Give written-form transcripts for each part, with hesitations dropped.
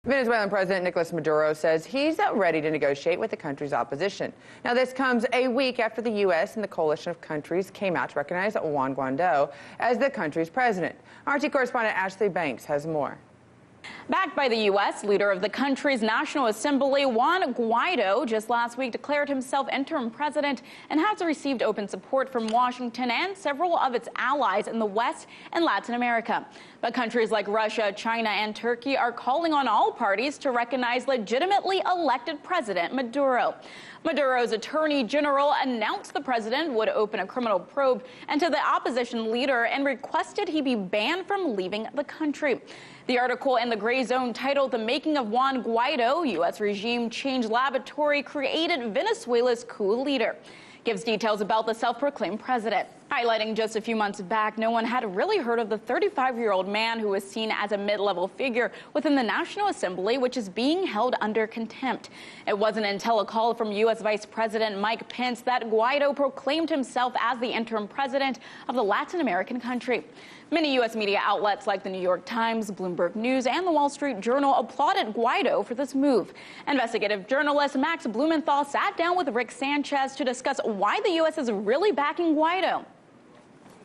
Venezuelan President Nicolas Maduro says he's ready to negotiate with the country's opposition. Now, this comes a week after the U.S. and the coalition of countries came out to recognize Juan Guaido as the country's president. RT correspondent Ashlee Banks has more. Backed by the U.S., leader of the country's National Assembly, Juan Guaido, just last week declared himself interim president and has received open support from Washington and several of its allies in the West and Latin America. But countries like Russia, China, and Turkey are calling on all parties to recognize legitimately elected President Maduro. Maduro's attorney general announced the president would open a criminal probe into the opposition leader and requested he be banned from leaving the country. The article in the Gray Zone titled "The Making of Juan Guaido, U.S. Regime Change Laboratory Created Venezuela's Coup Leader" gives details about the self-proclaimed president, highlighting just a few months back no one had really heard of the 35-year-old man who was seen as a mid-level figure within the National Assembly, which is being held under contempt. It wasn't until a call from U.S. Vice President Mike Pence that Guaido proclaimed himself as the interim president of the Latin American country. Many U.S. media outlets like the New York Times, Bloomberg News, and the Wall Street Journal applauded Guaido for this move. Investigative journalist Max Blumenthal sat down with Rick Sanchez to discuss why the U.S. is really backing Guaido.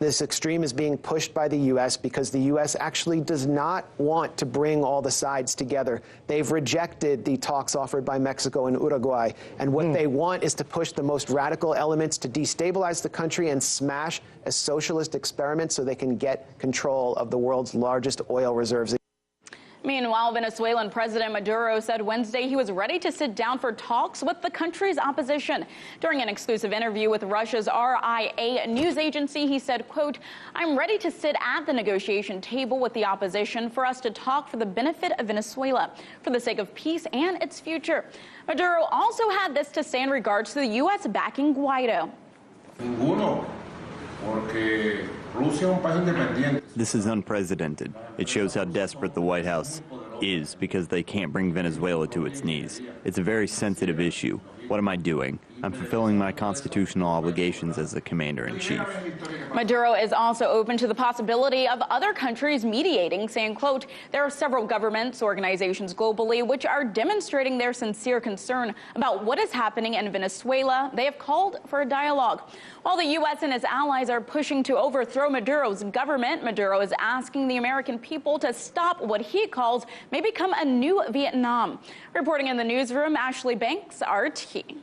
This extreme is being pushed by the U.S. because the U.S. actually does not want to bring all the sides together. They've rejected the talks offered by Mexico and Uruguay. And what they want is to push the most radical elements to destabilize the country and smash a socialist experiment so they can get control of the world's largest oil reserves. Meanwhile, Venezuelan President Maduro said Wednesday he was ready to sit down for talks with the country's opposition. During an exclusive interview with Russia's RIA news agency, he said, quote, "I'm ready to sit at the negotiation table with the opposition for us to talk for the benefit of Venezuela, for the sake of peace and its future." Maduro also had this to say in regards to the U.S. backing Guaido. This is unprecedented. It shows how desperate the White House is because they can't bring Venezuela to its knees. It's a very sensitive issue. What am I doing? I'm fulfilling my constitutional obligations as the commander-in-chief. Maduro is also open to the possibility of other countries mediating, saying, quote, "There are several governments, organizations globally, which are demonstrating their sincere concern about what is happening in Venezuela. They have called for a dialogue." While the U.S. and its allies are pushing to overthrow Maduro's government, Maduro is asking the American people to stop what he calls may become a new Vietnam. Reporting in the newsroom, Ashlee Banks, RT.